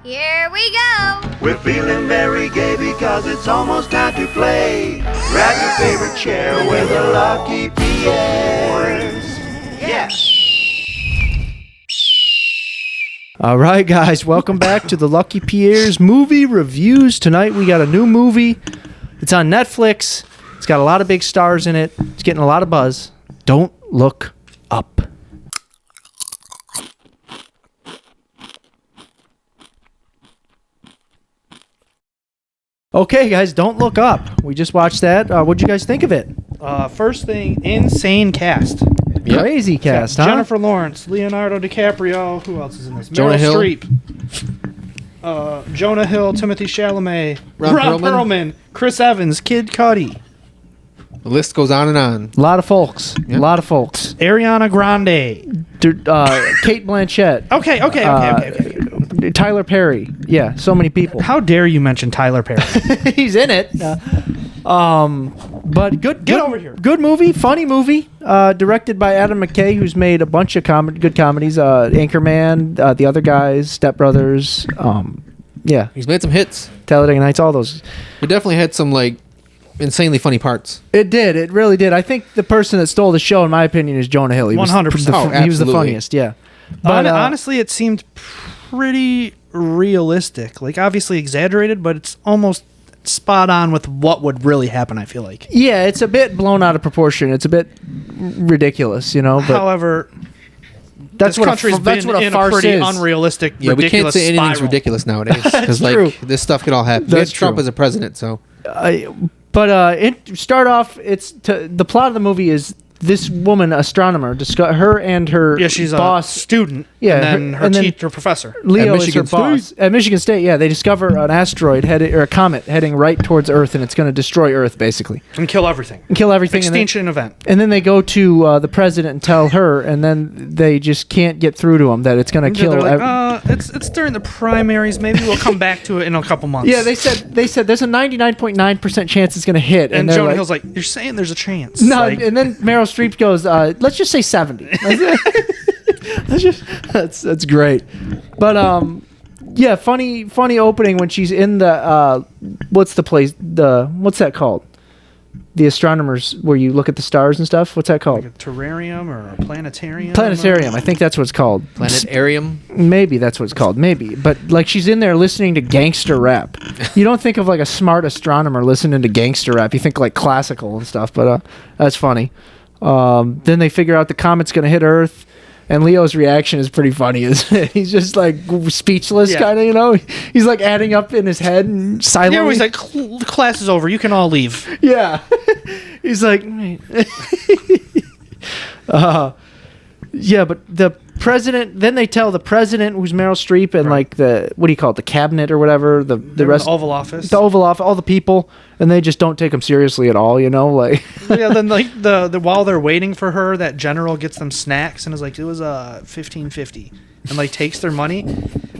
Here we go! We're feeling very gay because it's almost time to play. Grab your favorite chair with the Lucky Pierres. Yeah! All right, guys, welcome back to the Lucky Pierre's movie reviews. Tonight we got a new movie. It's on Netflix. It's got a lot of big stars in it. It's getting a lot of buzz. Don't Look Up. Okay, guys, Don't Look Up. We just watched that. What'd you guys think of it? First thing, insane cast. Yep. Crazy cast, huh? Jennifer Lawrence, Leonardo DiCaprio. Who else is in this? Jonah Hill. Streep. Jonah Hill, Timothy Chalamet, Ron Perlman, Chris Evans, Kid Cudi. The list goes on and on. A lot of folks. Yep. A lot of folks. Ariana Grande. Kate Blanchett. Okay. Tyler Perry. Yeah, so many people. How dare you mention Tyler Perry? He's in it. But good. Get over here. Good movie, funny movie. Directed by Adam McKay, who's made a bunch of good comedies. Anchorman, The Other Guys, Step Brothers. Yeah, He's made some hits. Talladega Nights, all those. We definitely had some insanely funny parts. It did. It really did. I think the person that stole the show, in my opinion, is Jonah Hill. He was 100%. He was the absolutely. funniest. Yeah. But honestly, it seemed pretty realistic. Like, obviously exaggerated, but it's almost spot on with what would really happen, I feel like. Yeah, it's a bit blown out of proportion. It's a bit ridiculous, you know. But However, that's this what country's that's been what a in farce a pretty is. unrealistic, Yeah, we can't ridiculous say anything's spiral. ridiculous nowadays because true. this stuff could all happen. That's We had Trump true. as a president, so Start off. The plot of the movie is this woman, astronomer, her and her She's boss, a student. Yeah, and then her teacher, professor. Leo, is her Michigan boss at Michigan State. Yeah, they discover an asteroid or a comet heading right towards Earth, and it's going to destroy Earth basically And kill everything. and kill everything. Extinction event. And then they go to the president and tell her, and then they just can't get through to him that it's going to kill. They're like, it's during the primaries. Maybe we'll come back to it in a couple months. Yeah, they said there's a 99.9% chance it's going to hit, And they're Jonah like, Hill's like, you're saying there's a chance. no, Like, and then Meryl Streep goes, let's just say 70. That's great. But yeah, funny opening when she's in the what's the place? What's that called? The astronomers where you look at the stars and stuff. What's that called? like a terrarium or a planetarium. Planetarium. I think that's what it's called. planetarium. Maybe that's what it's called. Maybe. But like she's in there listening to gangster rap. You don't think of like a smart astronomer listening to gangster rap. You think like classical and stuff. But that's funny. Then they figure out the comet's going to hit Earth. And Leo's reaction is pretty funny. He's just like speechless, kind of, you know? He's like adding up in his head and silently. Yeah, he's like, the class is over. You can all leave. Yeah. He's like, wait. Yeah, but the president, then they tell the president, who's Meryl Streep, and like what do you call it, the cabinet or whatever, the rest, the Oval Office. the Oval Office, all the people, and they just don't take them seriously at all, you know, like. Yeah, then like the while they're waiting for her, that general gets them snacks and is like, it was $15.50, and like takes their money,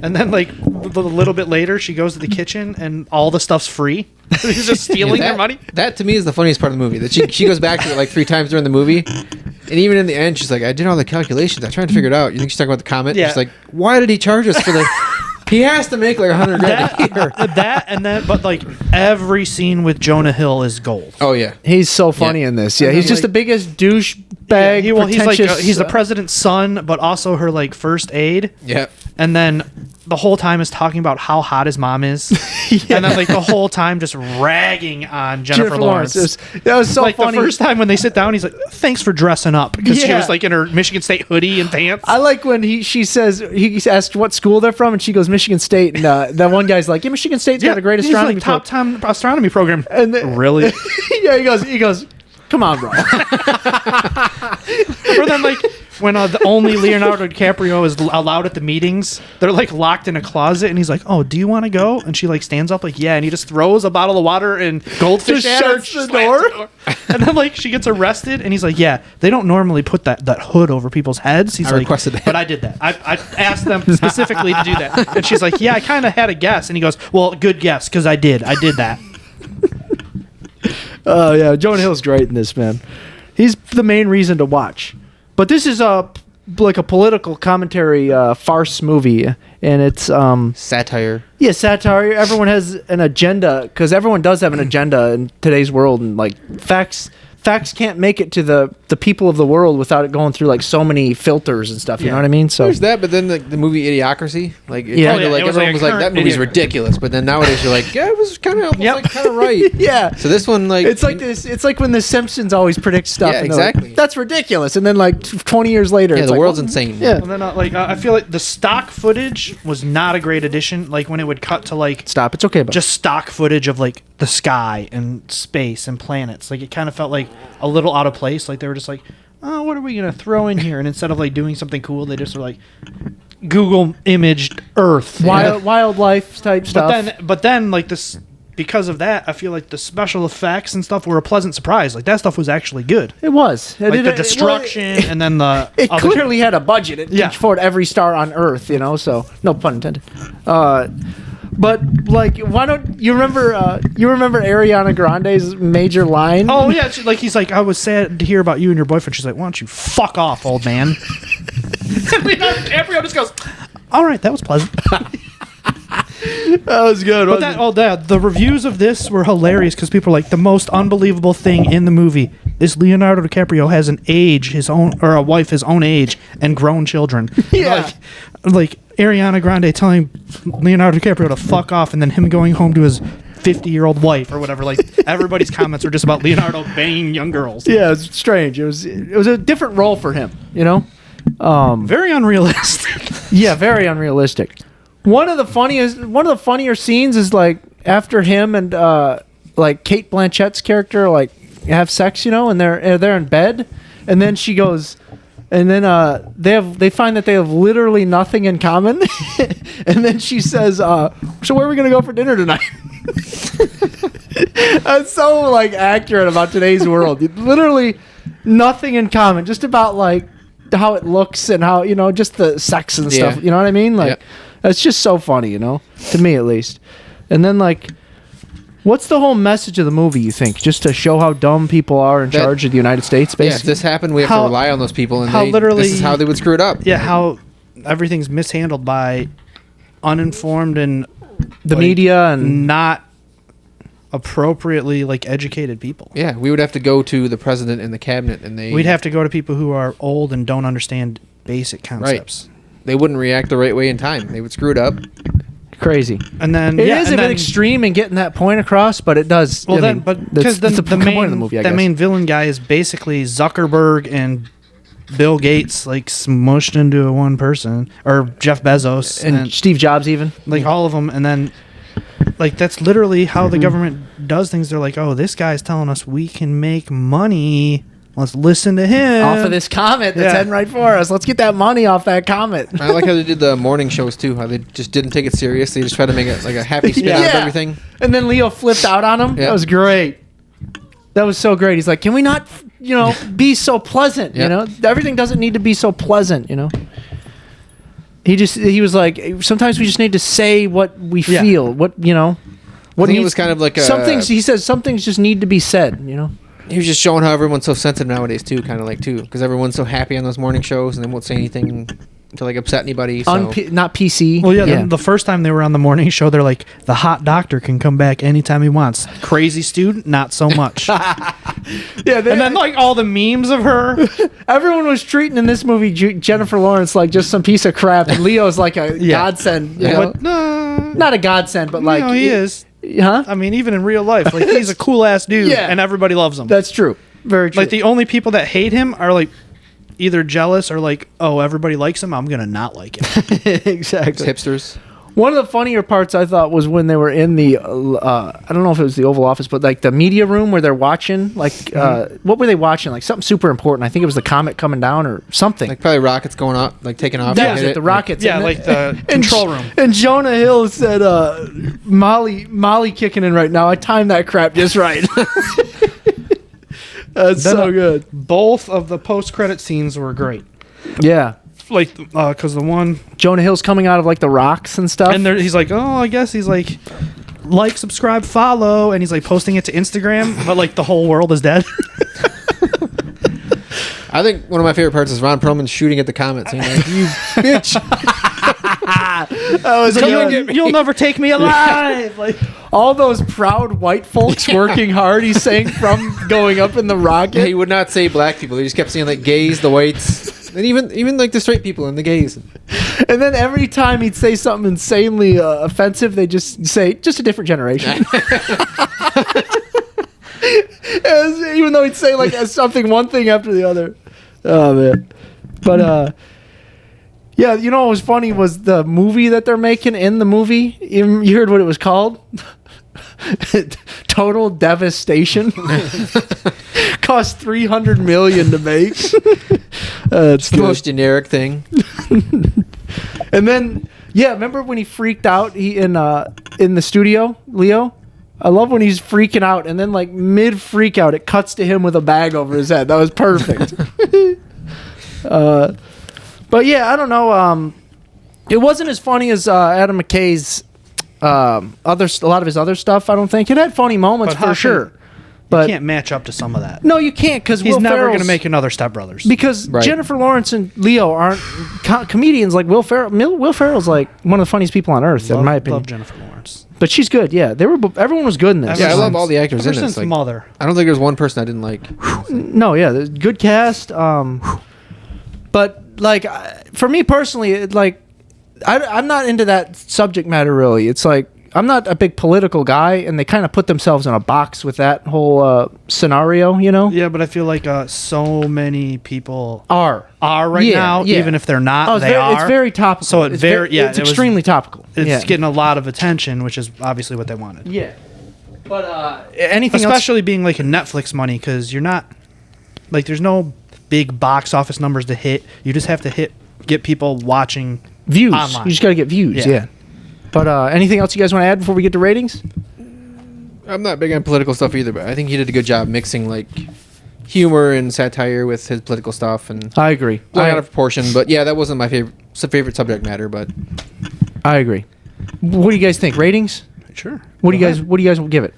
and then like a little bit later she goes to the kitchen and all the stuff's free. He's just stealing their money. That to me is the funniest part of the movie. That she goes back to it like 3 times during the movie, and even in the end, she's like, "I did all the calculations. I tried to figure it out." You think she's talking about the comet? Yeah. She's like, "Why did he charge us for the?" He has to make like $100 grand a year. But like every scene with Jonah Hill is gold. Oh yeah, He's so funny in this. Yeah, And he's then, just like- the biggest douchebag. He's like pretentious, he's the president's son, but also her like first aide. yeah. And then the whole time is talking about how hot his mom is, and then like the whole time just ragging on Jennifer Lawrence. That was so like funny. the first time when they sit down, he's like, "Thanks for dressing up," because she Yeah. was like in her Michigan State hoodie and pants. I like when he says he asked what school they're from, and she goes Michigan State, and that one guy's like, "Yeah, Michigan State's got a great he's astronomy like top 10 astronomy program." And then, Really? Yeah, he goes, "Come on, bro." Or then like when only Leonardo DiCaprio is allowed at the meetings, they're like locked in a closet, and he's like, "Oh, do you want to go?" And she like stands up like, "Yeah," and he just throws a bottle of water and goldfish Just at her, shuts the slams door. And then like she gets arrested, and he's like, "Yeah, they don't normally put that hood over people's heads." He's I like, requested that. "But I did that. I asked them specifically to do that." And she's like, "Yeah, I kind of had a guess." And he goes, "Well, good guess, because I did that." Oh yeah, Jonah Hill's great in this, man. He's the main reason to watch. But this is like a political commentary farce movie, and it's Satire. yeah, satire. Everyone has an agenda because everyone does have an agenda in today's world, and like facts can't make it to the people of the world without it going through like so many filters and stuff. You know what I mean? So There's that, but then the movie Idiocracy, like it Yeah. kinda, Oh, yeah, like it was everyone like was a like that current movie's Idiocracy. ridiculous, but then nowadays you're like, yeah, it was kind of Yep. like kind of right. yeah. So this one, like, It's like this. It's like when the Simpsons always predict stuff. Yeah, and they're like, exactly. That's ridiculous. And then like 20 years later, yeah, it's the like, world's well, insane. Yeah. And then I feel like the stock footage was not a great addition. Like when it would cut to like Stop. It's okay. But just stock footage of like the sky and space and planets. Like it kind of felt like a little out of place. Like they were just like, oh, what are we gonna throw in here? And instead of like doing something cool, they just were like Google imaged Earth. wildlife type stuff. But then like this, because of that, I feel like the special effects and stuff were a pleasant surprise. Like that stuff was actually good. It was. Like the destruction and then the It other- clearly had a budget. It Yeah. could afford every star on Earth, you know. So no pun intended. But like, why don't you remember? You remember Ariana Grande's major line? Oh yeah, like he's like, I was sad to hear about you and your boyfriend. She's like, why don't you fuck off, old man? And Leonardo DiCaprio just goes, all right, that was pleasant. that was good. But the reviews of this were hilarious because people are like, the most unbelievable thing in the movie is Leonardo DiCaprio has an age his own, or a wife his own age, and grown children. Yeah. like Ariana Grande telling Leonardo DiCaprio to fuck off, and then him going home to his 50-year-old wife or whatever. Like everybody's comments are just about Leonardo banging young girls. Yeah, it was strange. It was a different role for him, you know. Very unrealistic. Yeah, very unrealistic. One of the funnier scenes is like after him and like Kate Blanchett's character like have sex, you know, and they're in bed, and then she goes, and then they find that they have literally nothing in common, and then she says, "So where are we gonna go for dinner tonight?" That's so like accurate about today's world. Literally nothing in common, just about like how it looks and how, you know, just the sex and stuff. Yeah. You know what I mean? Like Yeah. that's just so funny, you know, to me at least. And then like, what's the whole message of the movie, you think? Just to show how dumb people are in charge of the United States, Yeah, if basically? this happened, we have How- to rely on those people, and how literally- this is how they would screw it up. Yeah, how everything's mishandled by uninformed and the like, media and not appropriately like educated people. Yeah, we would have to go to the president and the cabinet, and We'd have to go to people who are old and don't understand basic concepts. they wouldn't react the right way in time. They would screw it up. crazy. And then It yeah, is and a bit then- extreme in getting that point across, but it does. Well, I then, mean, but that's- because then that's the point main of the movie, I that guess. main villain guy is basically Zuckerberg and Bill Gates like smushed into a one person, or Jeff Bezos and Steve Jobs even. like all of them, and then like that's literally how the government does things. They're like, oh, this guy's telling us we can make money. Let's listen to him. Off of this comet that's Yeah. heading right for us. Let's get that money off that comet. I like how they did the morning shows too. How they just didn't take it serious. They just tried to make it like a happy spin out of Yeah. everything. And then Leo flipped out on him. Yeah. That was great. That was so great. He's like, can we not, you know, be so pleasant? Yeah. You know, everything doesn't need to be so pleasant, you know? He was like, sometimes we just need to say what we Yeah. feel. What, you know, I think it was kind of like a, some things, he says some things just need to be said, you know? He was just showing how everyone's so sensitive nowadays too, kind of like too, because everyone's so happy on those morning shows and they won't say anything to like upset anybody. So. Not PC. Well, yeah, the first time they were on the morning show, they're like, the hot doctor can come back anytime he wants. Crazy student, not so much. Yeah, And then like all the memes of her. everyone was treating in this movie Jennifer Lawrence like just some piece of crap, and Leo's like a Yeah. godsend. You Yeah. know? But no, Not a godsend, but like he is. Huh? I mean, even in real life, like he's a cool ass dude, Yeah. and everybody loves him. That's true. Very true. Like the only people that hate him are like either jealous or like, oh, everybody likes him, I'm gonna not like him. exactly. hipsters. One of the funnier parts I thought was when they were in the I don't know if it was the Oval Office, but like the media room where they're watching, like what were they watching? Like something super important. I think it was the comet coming down or something. Like probably rockets going up, like taking off. that and was hit it. The rockets. Yeah, And like then- the control room. And Jonah Hill said, "Molly kicking in right now. I timed that crap just right." That's Then, so good. Both of the post-credit scenes were great. Yeah. Like, because the one, Jonah Hill's coming out of like the rocks and stuff. and there, he's like, oh, I guess he's like, subscribe, follow, and he's like posting it to Instagram, but like the whole world is dead. I think one of my favorite parts is Ron Perlman shooting at the comments. Saying like, "You bitch." That was good. You'll never take me alive. Like, All those proud white folks working hard. He's saying from going up in the rocket. He would not say black people. He just kept saying like gays, the whites, and even like the straight people and the gays. And then every time he'd say something insanely offensive, they just say, just a different generation. Even though he'd say like something, one thing after the other. Oh, man. But, yeah, you know what was funny was the movie that they're making. In the movie, you heard what it was called? Total Devastation. Cost $300 million to make. It's The most generic thing. And then, yeah, remember when he freaked out in the studio, Leo? I love when he's freaking out, and then like mid freak out, it cuts to him with a bag over his head. That was perfect. But yeah, I don't know. It wasn't as funny as Adam McKay's a lot of his other stuff. I don't think it had funny moments But how for can- sure. But you can't match up to some of that. no, you can't because He's never going to make another Step Brothers. because Right. Jennifer Lawrence and Leo aren't comedians like Will Ferrell. Will Ferrell's like one of the funniest people on earth, in my opinion. Love Jennifer Lawrence. But she's good. Yeah, everyone was good in this. Ever Yeah, I love since- all the actors Ever in this. since Like, Mother. I don't think there's one person I didn't like. No, yeah, good cast. But like for me personally, I'm not into that subject matter really. It's like I'm not a big political guy, and they kind of put themselves in a box with that whole scenario, you know? Yeah, but I feel like so many people are right Yeah, now, yeah. even if they're not, it's they are. It's very topical. So it it's very- yeah, it's it was- extremely topical. It's yeah. getting a lot of attention, which is obviously what they wanted. Yeah. But anything Especially being like a Netflix money, because you're not like there's no big box office numbers to hit. You just have to get people watching views. online. You just got to get views. Yeah. Yeah. But anything else you guys want to add before we get to ratings? I'm not big on political stuff either, but I think he did a good job mixing like humor and satire with his political stuff and I agree. blowing out of proportion. But yeah, that wasn't my favorite subject matter. But I agree. What do you guys think? Ratings? Sure. What do you guys give it?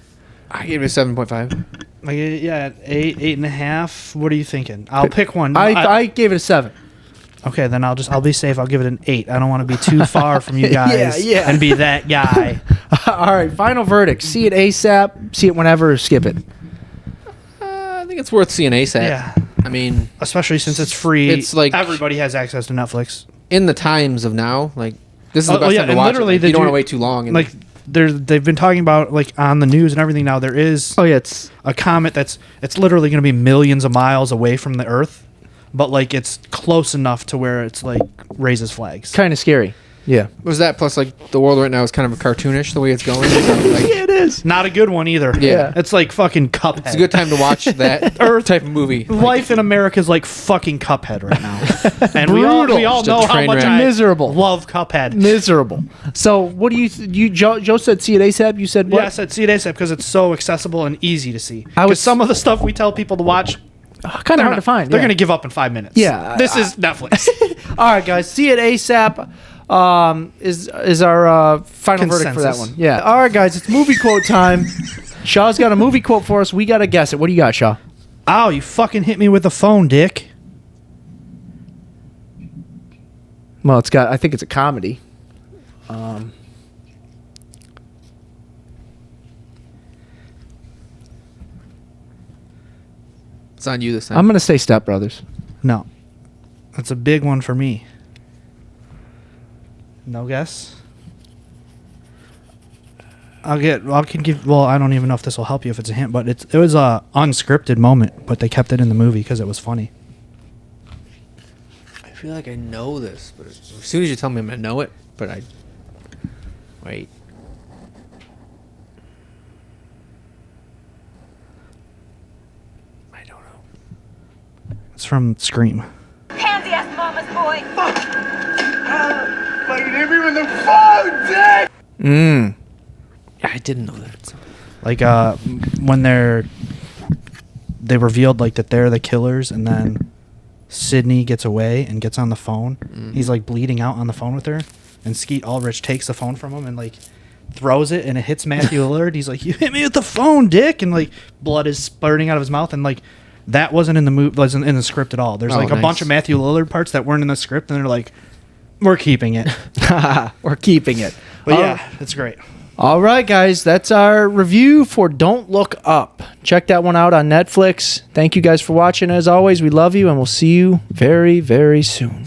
I gave it a 7.5. Like yeah, 8.5. What are you thinking? I'll pick one. I gave it a 7. Okay, then I'll be safe. I'll give it an 8. I don't want to be too far from you guys Yeah. and be that guy. All right, final verdict. See it ASAP. See it whenever. Skip it. I think it's worth seeing ASAP. Yeah. I mean, Especially since it's free. It's like- everybody has access to Netflix. in the times of now, like this is the Oh, best yeah, time to and watch it. literally Like, the you don't want to dude- wait too long. And Like they've been talking about like on the news and everything now. There is Oh yeah, it's a comet it's literally going to be millions of miles away from the Earth, but like it's close enough to where it's like raises flags. kind of scary. Yeah. was that plus like the world right now is kind of cartoonish the way it's going. So, like, it is. Not a good one either. Yeah. It's like fucking Cuphead. it's a good time to watch that Earth type of movie. Life in America is like fucking Cuphead right now, and we all Brutal. Just a know how train much wreck. I Miserable. love Cuphead. Miserable. So what do you Joe said see it ASAP. You said what? Yeah, I said see it ASAP because it's so accessible and easy to see. I was- Because some of the stuff we tell people to watch, Kind of hard to find. They're yeah. going to give up in 5 minutes. Yeah, this is Netflix. All right, guys. See it ASAP. Is our final verdict for that Consensus. one? Yeah. All right, guys. It's movie quote time. Shaw's got a movie quote for us. We got to guess it. What do you got, Shaw? Ow! You fucking hit me with the phone, Dick. Well, it's got. I think it's a comedy. It's on you this time. I'm gonna say Step Brothers. No, that's a big one for me. No guess. I can give. Well, I don't even know if this will help you if it's a hint, but it was a unscripted moment, but they kept it in the movie because it was funny. I feel like I know this, but as soon as you tell me, I'm gonna know it. But I wait. I don't know. It's from Scream. Pansy ass mama's boy. Fucking hit me with the phone, Dick! Mm. Yeah, I didn't know that. Like when they revealed like that they're the killers, and then Sydney gets away and gets on the phone. He's like bleeding out on the phone with her, and Skeet Ulrich takes the phone from him and like throws it, and it hits Matthew Lillard. He's like, "You hit me with the phone, Dick!" And like blood is spurting out of his mouth, and like That wasn't in the movie, wasn't in the script at all. There's Oh, like a nice. bunch of Matthew Lillard parts that weren't in the script, and they're like, we're keeping it. We're keeping it. But yeah, it's great. All right, guys, that's our review for Don't Look Up. Check that one out on Netflix. Thank you guys for watching. As always, we love you, and we'll see you very, very soon.